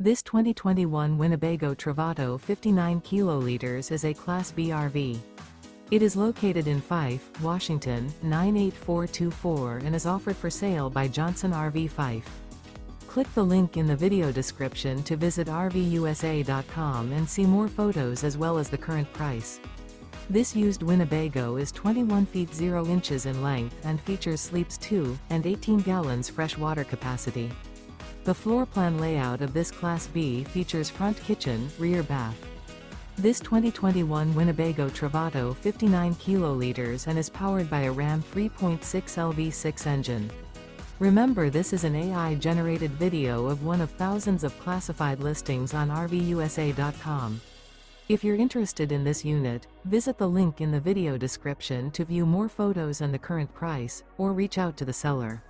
This 2021 Winnebago Travato 59 kiloliters is a Class B RV. It is located in Fife, Washington, 98424 and is offered for sale by Johnson RV Fife. Click the link in the video description to visit RVUSA.com and see more photos as well as the current price. This used Winnebago is 21 feet 0 inches in length and features sleeps 2 and 18 gallons fresh water capacity. The floor plan layout of this Class B features front kitchen, rear bath. This 2021 Winnebago Travato 59 kiloliters and is powered by a Ram 3.6L V6 engine. Remember, this is an AI-generated video of one of thousands of classified listings on RVUSA.com. If you're interested in this unit, visit the link in the video description to view more photos and the current price, or reach out to the seller.